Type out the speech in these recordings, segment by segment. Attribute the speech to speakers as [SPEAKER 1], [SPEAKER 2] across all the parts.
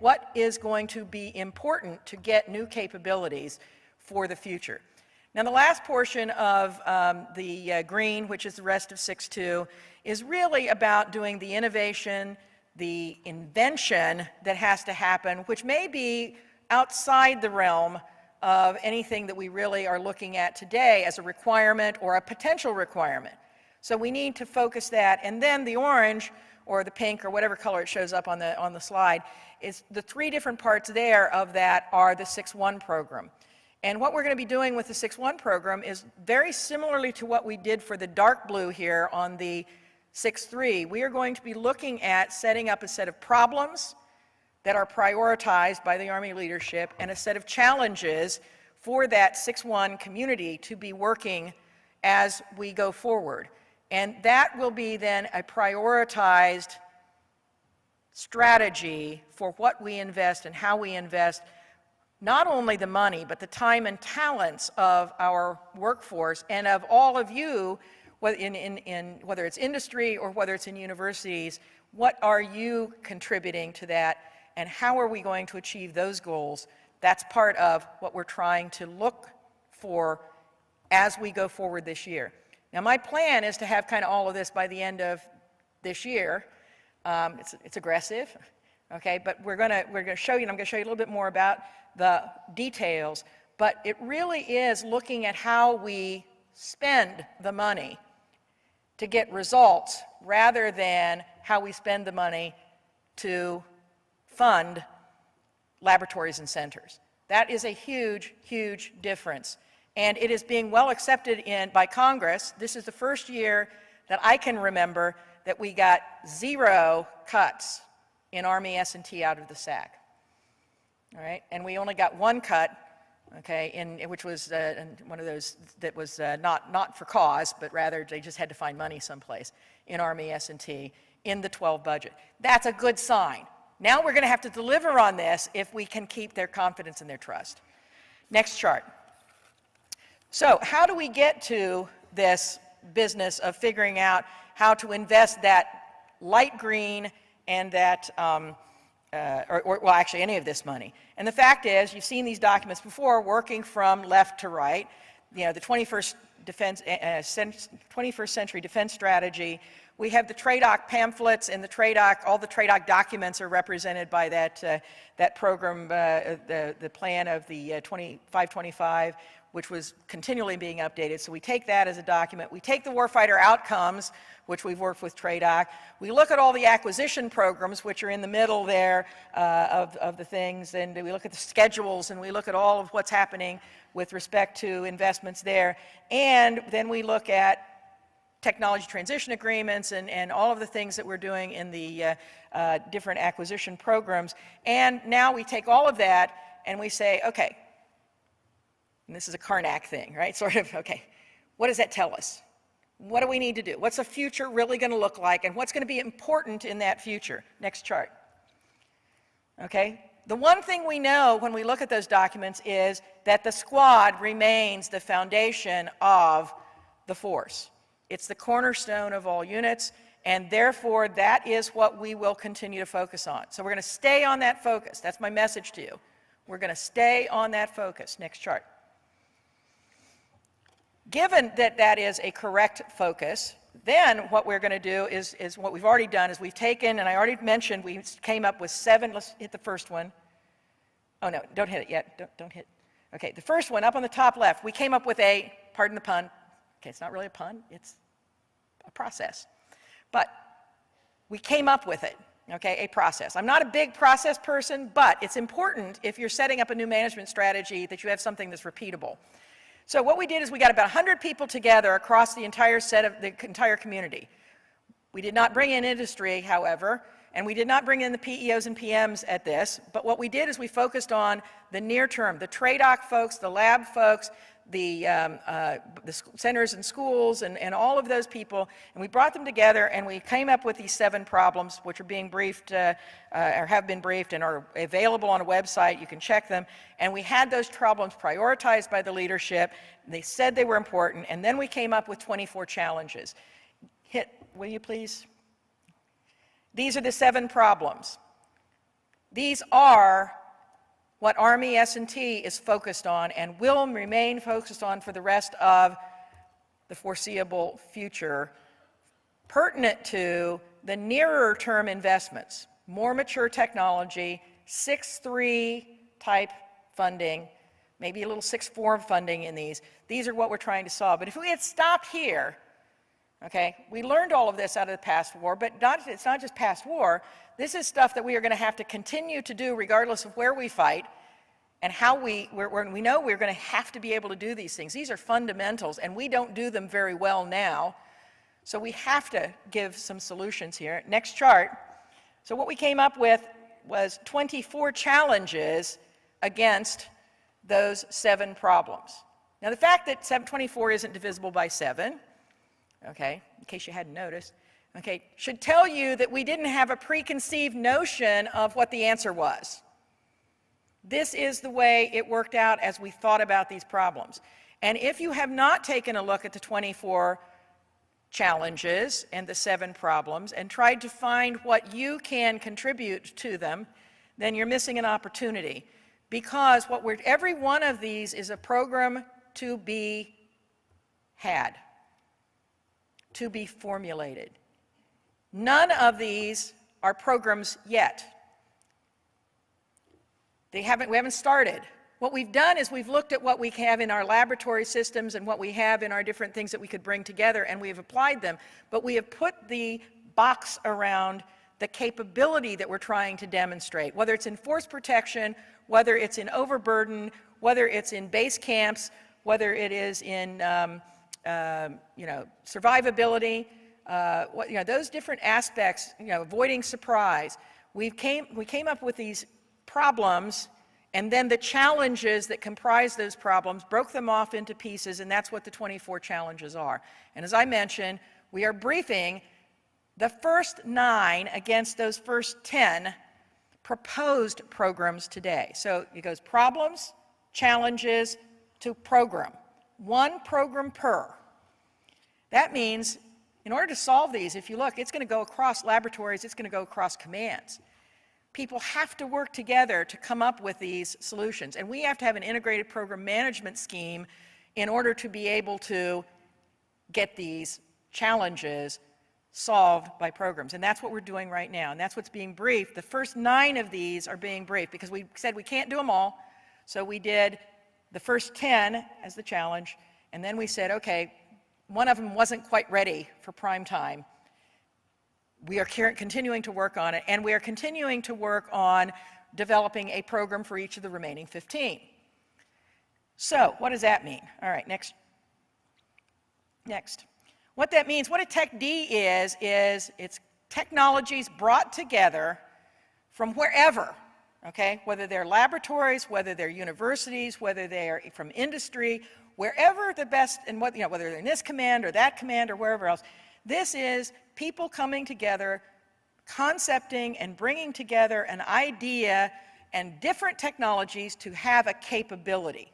[SPEAKER 1] what is going to be important to get new capabilities for the future. Now, the last portion of the green, which is the rest of 6.2, is really about doing the innovation, the invention that has to happen, which may be outside the realm of anything that we really are looking at today as a requirement or a potential requirement. So we need to focus that, and then the orange or the pink or whatever color it shows up on the slide is the three different parts there of that are the 6.1 program. And what we're going to be doing with the 6.1 program is very similarly to what we did for the dark blue here on the 6.3. We are going to be looking at setting up a set of problems that are prioritized by the Army leadership and a set of challenges for that 6.1 community to be working as we go forward. And that will be then a prioritized strategy for what we invest and how we invest, not only the money, but the time and talents of our workforce and of all of you, whether it's industry or whether it's in universities. What are you contributing to that, and how are we going to achieve those goals? That's part of what we're trying to look for as we go forward this year. Now, my plan is to have kind of all of this by the end of this year. It's aggressive, okay, but we're going to show you, and I'm going to show you a little bit more about the details, but it really is looking at how we spend the money to get results rather than how we spend the money to fund laboratories and centers. That is a huge, huge difference. And it is being well accepted by Congress. This is the first year that I can remember that we got 0 cuts in Army S&T out of the SAC. All right, and we only got 1 cut, okay, which was one of those that was not for cause, but rather they just had to find money someplace in Army S&T in the 12 budget. That's a good sign. Now we're going to have to deliver on this if we can keep their confidence and their trust. Next chart. So how do we get to this business of figuring out how to invest that light green and that, well, actually any of this money? And the fact is, you've seen these documents before, working from left to right. You know, the 21st century defense strategy. We have the TRADOC pamphlets, and the TRADOC, all the TRADOC documents are represented by that program, the plan of the 525, which was continually being updated. So we take that as a document. We take the warfighter outcomes, which we've worked with TRADOC. We look at all the acquisition programs, which are in the middle there of the things, and we look at the schedules, and we look at all of what's happening with respect to investments there. And then we look at technology transition agreements and all of the things that we're doing in the different acquisition programs. And now we take all of that and we say, okay, and this is a Karnak thing, right? Sort of, okay, what does that tell us? What do we need to do? What's the future really going to look like, and what's going to be important in that future? Next chart. Okay, the one thing we know when we look at those documents is that the squad remains the foundation of the force. It's the cornerstone of all units, and therefore that is what we will continue to focus on. So we're going to stay on that focus. That's my message to you. We're going to stay on that focus. Next chart. Given that that is a correct focus, then what we're going to do is what we've already done is we've taken, and I already mentioned, we came up with 7, let's hit the first one. Oh no, don't hit it yet, don't hit. Okay, the first one up on the top left, we came up with a, pardon the pun, okay, it's not really a pun, it's a process. But we came up with it, okay, a process. I'm not a big process person, but it's important if you're setting up a new management strategy that you have something that's repeatable. So what we did is we got about 100 people together across the entire entire community. We did not bring in industry, however, and we did not bring in the PEOs and PMs at this, but what we did is we focused on the near term, the TRADOC folks, the lab folks, the centers and schools, and all of those people, and we brought them together and we came up with these 7 problems, which are being briefed, or have been briefed and are available on a website. You can check them. And we had those problems prioritized by the leadership. They said they were important, and then we came up with 24 challenges. Hit, will you please? These are the 7 problems. These are what Army S&T is focused on and will remain focused on for the rest of the foreseeable future, pertinent to the nearer term investments, more mature technology, 6-3 type funding, maybe a little 6-4 funding in these. These are what we're trying to solve. But if we had stopped here, okay, we learned all of this out of the past war, but it's not just past war. This is stuff that we are going to have to continue to do regardless of where we fight and how we know we're going to have to be able to do these things. These are fundamentals, and we don't do them very well now. So we have to give some solutions here. Next chart. So what we came up with was 24 challenges against those 7 problems. Now the fact that 24 isn't divisible by 7, okay, in case you hadn't noticed, okay, should tell you that we didn't have a preconceived notion of what the answer was. This is the way it worked out as we thought about these problems. And if you have not taken a look at the 24 challenges and the 7 problems and tried to find what you can contribute to them, then you're missing an opportunity. Because every one of these is a program to be had, to be formulated. None of these are programs yet. We haven't started. What we've done is we've looked at what we have in our laboratory systems and what we have in our different things that we could bring together, and we have applied them. But we have put the box around the capability that we're trying to demonstrate, whether it's in force protection, whether it's in overburden, whether it's in base camps, whether it is in survivability, those different aspects, avoiding surprise. We came up with these problems, and then the challenges that comprise those problems, broke them off into pieces, and that's what the 24 challenges are. And as I mentioned, we are briefing the first 9 against those first 10 proposed programs today. So it goes problems, challenges, to program. 1 program per. That means in order to solve these, if you look, it's going to go across laboratories, it's going to go across commands. People have to work together to come up with these solutions, and we have to have an integrated program management scheme in order to be able to get these challenges solved by programs. And that's what we're doing right now, and that's what's being briefed. The first 9 of these are being briefed because we said we can't do them all, so we did the first 10 as the challenge, and then we said, okay, one of them wasn't quite ready for prime time. We are continuing to work on it, and we are continuing to work on developing a program for each of the remaining 15. So what does that mean? All right, next. What that means, what a Tech D is it's technologies brought together from wherever, okay? Whether they're laboratories, whether they're universities, whether they're from industry, wherever the best, and whether they're in this command or that command or wherever else. This is people coming together, concepting and bringing together an idea and different technologies to have a capability.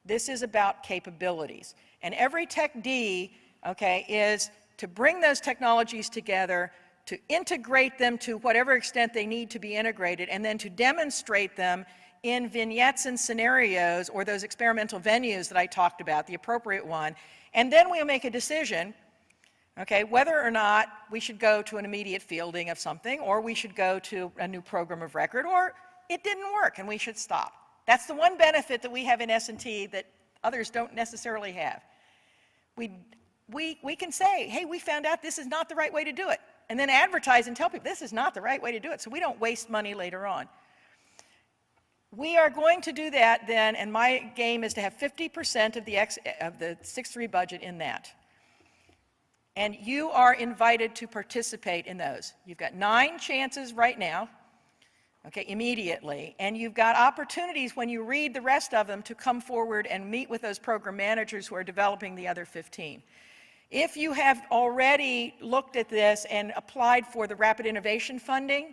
[SPEAKER 1] This is about capabilities. And every Tech D, okay, is to bring those technologies together, to integrate them to whatever extent they need to be integrated, and then to demonstrate them in vignettes and scenarios, or those experimental venues that I talked about, the appropriate one. And then we'll make a decision, okay, whether or not we should go to an immediate fielding of something, or we should go to a new program of record, or it didn't work and we should stop. That's the one benefit that we have in S&T that others don't necessarily have. We can say, hey, we found out this is not the right way to do it, and then advertise and tell people this is not the right way to do it, so we don't waste money later on. We are going to do that then, and my game is to have 50% of the 6-3 budget in that. And you are invited to participate in those. You've got 9 chances right now, okay, immediately, and you've got opportunities when you read the rest of them to come forward and meet with those program managers who are developing the other 15. If you have already looked at this and applied for the rapid innovation funding,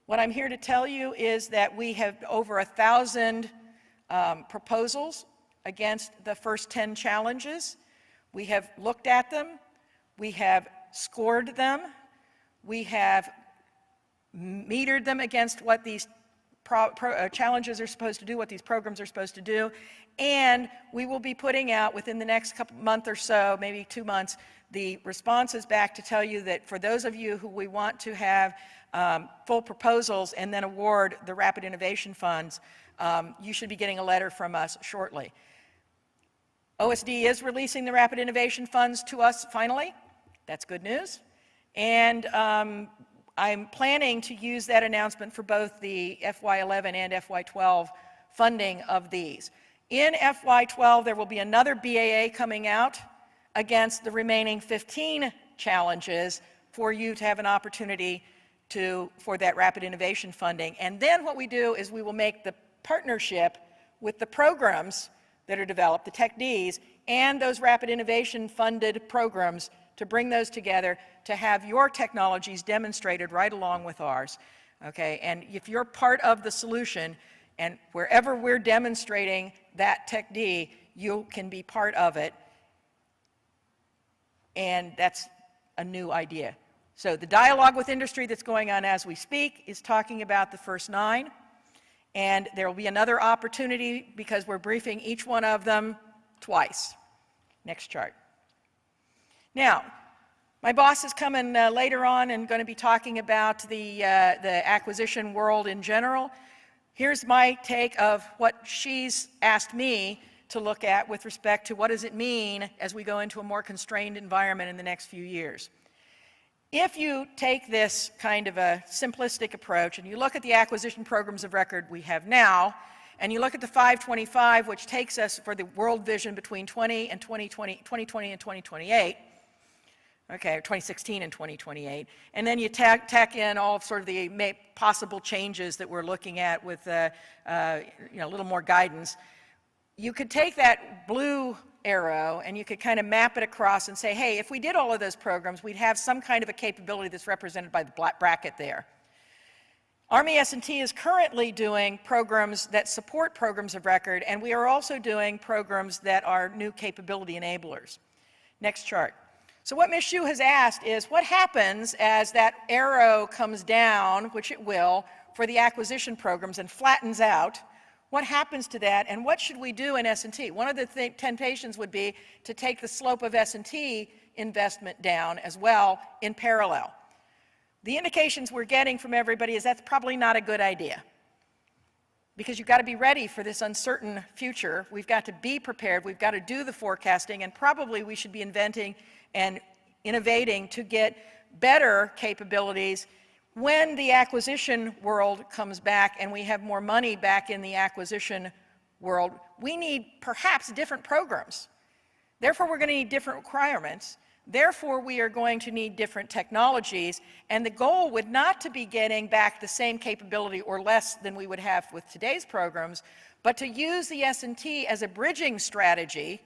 [SPEAKER 1] what I'm here to tell you is that we have over 1,000 proposals against the first 10 challenges. We have looked at them, we have scored them, we have metered them against what these challenges are supposed to do, what these programs are supposed to do, and we will be putting out within the next month or so, maybe 2 months, the responses back to tell you that for those of you who we want to have full proposals and then award the Rapid Innovation Funds, you should be getting a letter from us shortly. OSD is releasing the Rapid Innovation Funds to us finally. That's good news. And I'm planning to use that announcement for both the FY11 and FY12 funding of these. In FY12, there will be another BAA coming out against the remaining 15 challenges for you to have an opportunity for that rapid innovation funding. And then what we do is we will make the partnership with the programs that are developed, the TechDs, and those rapid innovation funded programs to bring those together to have your technologies demonstrated right along with ours, okay? And if you're part of the solution, and wherever we're demonstrating that TechD, you can be part of it, and that's a new idea. So the dialogue with industry that's going on as we speak is talking about the first 9, and there will be another opportunity because we're briefing each one of them twice. Next chart. Now, my boss is coming later on and going to be talking about the acquisition world in general. Here's my take of what she's asked me to look at with respect to what does it mean as we go into a more constrained environment in the next few years. If you take this kind of a simplistic approach and you look at the acquisition programs of record we have now, and you look at the 525, which takes us for the world vision between 2020 and 2028, okay, or 2016 and 2028, and then you tack in all of sort of the possible changes that we're looking at with a little more guidance. You could take that blue arrow and you could kind of map it across and say, hey, if we did all of those programs, we'd have some kind of a capability that's represented by the black bracket there. Army S&T is currently doing programs that support programs of record, and we are also doing programs that are new capability enablers. Next chart. So what Ms. Xu has asked is, what happens as that arrow comes down, which it will, for the acquisition programs and flattens out? What happens to that, and what should we do in S&T? One of the temptations would be to take the slope of S&T investment down as well in parallel. The indications we're getting from everybody is that's probably not a good idea, because you've got to be ready for this uncertain future. We've got to be prepared. We've got to do the forecasting, and probably we should be inventing and innovating to get better capabilities when the acquisition world comes back and we have more money back in the acquisition world. We need perhaps different programs. Therefore, we're going to need different requirements. Therefore, we are going to need different technologies, and the goal would not to be getting back the same capability or less than we would have with today's programs, but to use the S&T as a bridging strategy,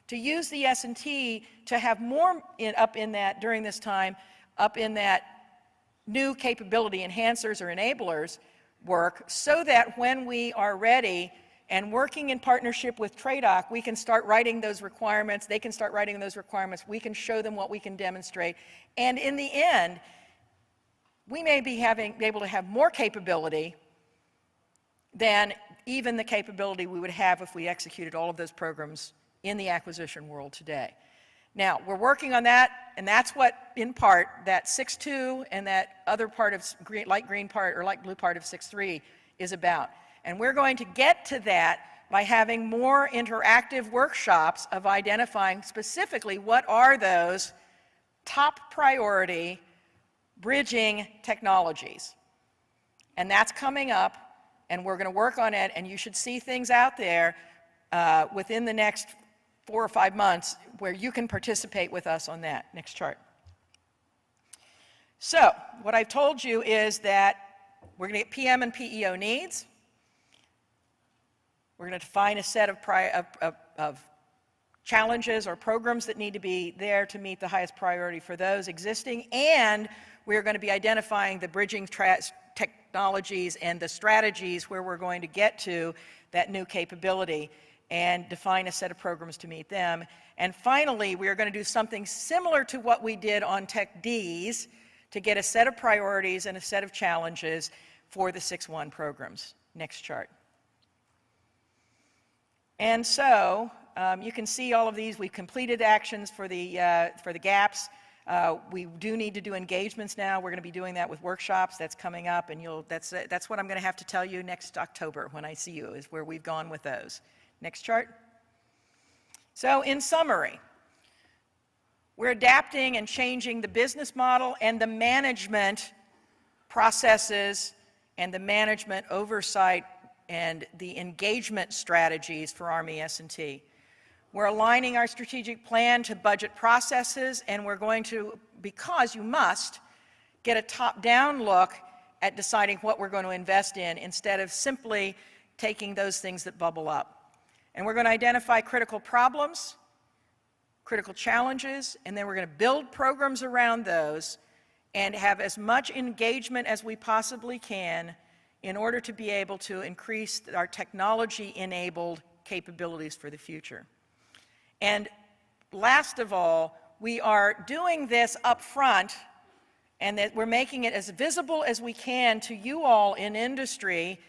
[SPEAKER 1] to use the S&T to have more up in that, during this time, up in that new capability enhancers or enablers work, so that when we are ready and working in partnership with TRADOC, we can start writing those requirements, they can start writing those requirements, we can show them what we can demonstrate, and in the end, we may be able to have more capability than even the capability we would have if we executed all of those programs in the acquisition world today. Now, we're working on that, and that's what, in part, that 6.2 and that other part of light green part or light blue part of 6.3 is about. And we're going to get to that by having more interactive workshops of identifying specifically what are those top priority bridging technologies. And that's coming up, and we're going to work on it, and you should see things out there within the next 4 or 5 months where you can participate with us on that. Next chart. So what I've told you is that we're going to get PM and PEO needs. We're going to define a set of challenges or programs that need to be there to meet the highest priority for those existing, and we're going to be identifying the bridging technologies and the strategies where we're going to get to that new capability and define a set of programs to meet them. And finally, we are going to do something similar to what we did on TechDs to get a set of priorities and a set of challenges for the 6-1 programs. Next chart. And so you can see all of these. We've completed actions for the gaps. We do need to do engagements now. We're going to be doing that with workshops. That's coming up, and that's what I'm going to have to tell you next October when I see you, is where we've gone with those. Next chart. So in summary, we're adapting and changing the business model and the management processes and the management oversight and the engagement strategies for Army S&T. We're aligning our strategic plan to budget processes, and we're going to, because you must, get a top-down look at deciding what we're going to invest in instead of simply taking those things that bubble up. And we're going to identify critical problems, critical challenges, and then we're going to build programs around those and have as much engagement as we possibly can in order to be able to increase our technology-enabled capabilities for the future. And last of all, we are doing this up front, and that we're making it as visible as we can to you all in industry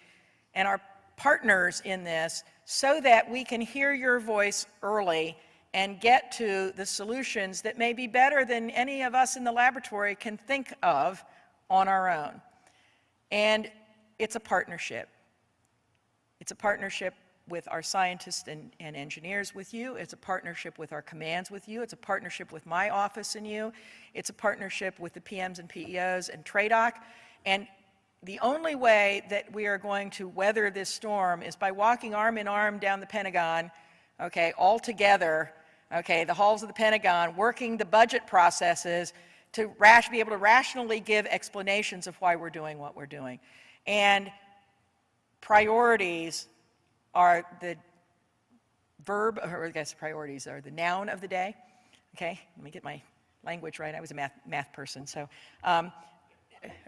[SPEAKER 1] and our partners in this, so that we can hear your voice early and get to the solutions that may be better than any of us in the laboratory can think of on our own. And it's a partnership. It's a partnership with our scientists and engineers with you. It's a partnership with our commands with you. It's a partnership with my office and you. It's a partnership with the PMs and PEOs and TRADOC. And the only way that we are going to weather this storm is by walking arm in arm down the Pentagon, okay, all together, okay, the halls of the Pentagon, working the budget processes to be able to rationally give explanations of why we're doing what we're doing. And priorities are the verb, or I guess priorities are the noun of the day. Okay, let me get my language right. I was a math person, so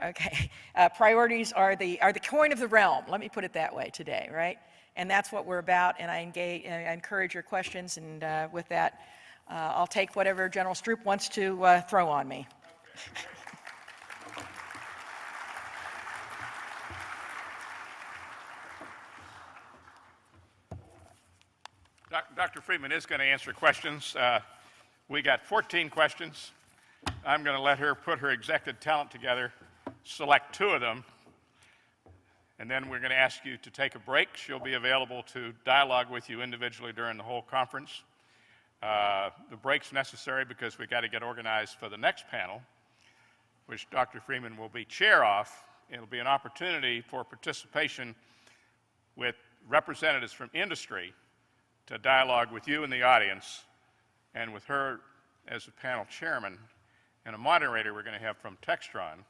[SPEAKER 1] okay. Priorities are the coin of the realm. Let me put it that way today, right? And that's what we're about. And I encourage your questions. And with that, I'll take whatever General Stroop wants to throw on me.
[SPEAKER 2] Dr. Freeman is going to answer questions. We got 14 questions. I'm going to let her put her executive talent together, select 2 of them, and then we're going to ask you to take a break. She'll be available to dialogue with you individually during the whole conference. The break's necessary because we've got to get organized for the next panel, which Dr. Freeman will be chair of. It'll be an opportunity for participation with representatives from industry to dialogue with you in the audience, and with her as a panel chairman and a moderator we're going to have from Textron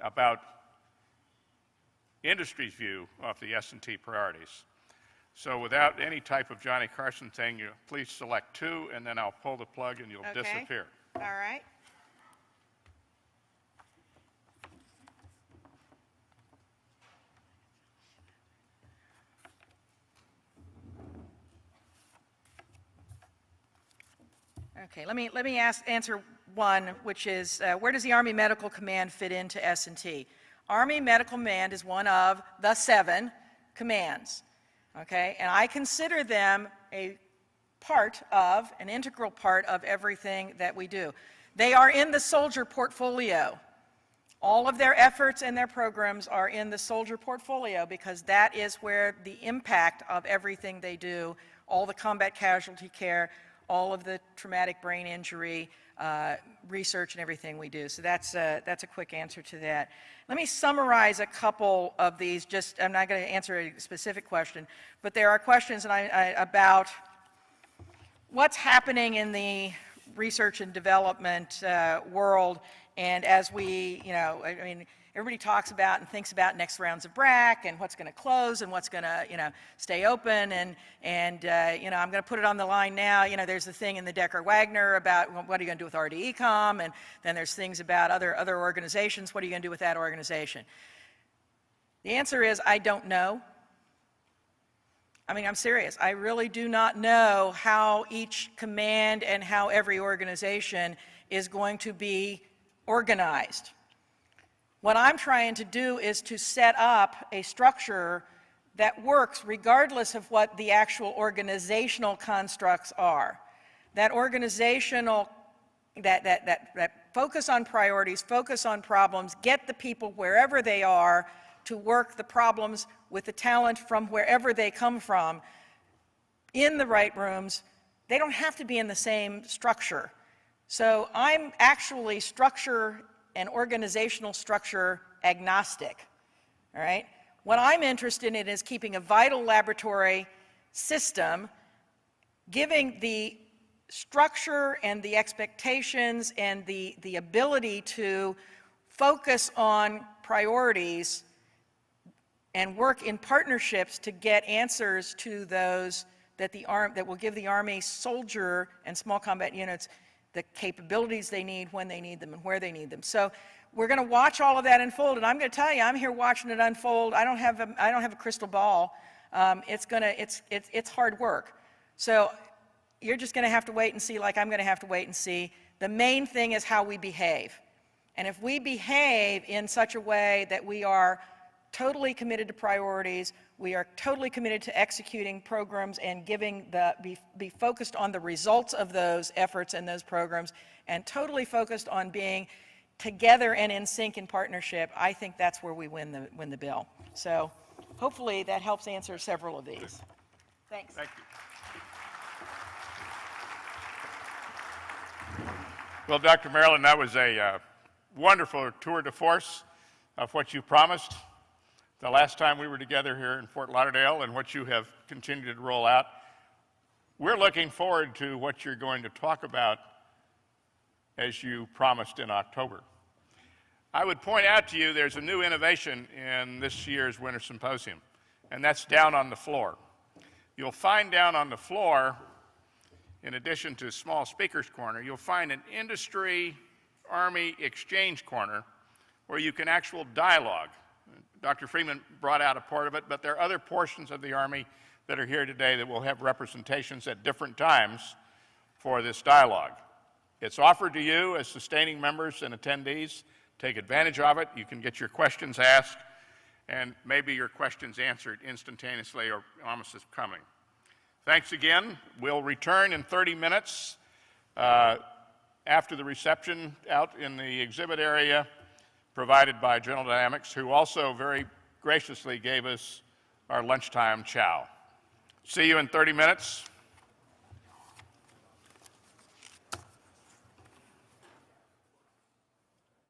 [SPEAKER 2] about industry's view of the S&T priorities. So without any type of Johnny Carson thing, you please select 2, and then I'll pull the plug and you'll disappear.
[SPEAKER 1] All right. Okay, let me answer one, which is where does the Army Medical Command fit into S&T? Army Medical Command is one of the 7 commands, okay? And I consider them an integral part of everything that we do. They are in the soldier portfolio. All of their efforts and their programs are in the soldier portfolio because that is where the impact of everything they do, all the combat casualty care, all of the traumatic brain injury research and everything we do. So that's a quick answer to that. Let me summarize a couple of these. I'm not going to answer a specific question, but there are questions about what's happening in the research and development world. And as we, everybody talks about and thinks about next rounds of BRAC and what's going to close and what's going to, stay open. And I'm going to put it on the line now. There's the thing in the Decker-Wagner about what are you going to do with RDECOM, and then there's things about other organizations. What are you going to do with that organization? The answer is I don't know. I'm serious. I really do not know how each command and how every organization is going to be organized. What I'm trying to do is to set up a structure that works regardless of what the actual organizational constructs are. That organizational, that focus on priorities, focus on problems, get the people wherever they are to work the problems with the talent from wherever they come from in the right rooms. They don't have to be in the same structure. So I'm actually structure and organizational structure agnostic, all right? What I'm interested in is keeping a vital laboratory system, giving the structure and the expectations and the ability to focus on priorities and work in partnerships to get answers to those that will give the Army soldier and small combat units the capabilities they need when they need them and where they need them. So we're going to watch all of that unfold, and I'm going to tell you, I'm here watching it unfold. I don't have a crystal ball. It's hard work. So you're just going to have to wait and see, like I'm going to have to wait and see. The main thing is how we behave. And if we behave in such a way that we are totally committed to priorities, we are totally committed to executing programs and be focused on the results of those efforts and those programs, and totally focused on being together and in sync in partnership, I think that's where we win the bill. So hopefully that helps answer several of these. Thanks.
[SPEAKER 2] Thank you. Well, Dr. Marilyn, that was a wonderful tour de force of what you promised the last time we were together here in Fort Lauderdale and what you have continued to roll out. We're looking forward to what you're going to talk about as you promised in October. I would point out to you there's a new innovation in this year's Winter Symposium, and that's down on the floor. You'll find down on the floor, in addition to small speakers corner, you'll find an industry Army exchange corner where you can actual dialogue. Dr. Freeman brought out a part of it, but there are other portions of the Army that are here today that will have representations at different times for this dialogue. It's offered to you as sustaining members and attendees. Take advantage of it. You can get your questions asked and maybe your questions answered instantaneously or almost as coming. Thanks again. We'll return in 30 minutes after the reception out in the exhibit area provided by General Dynamics, who also very graciously gave us our lunchtime chow. See you in 30 minutes.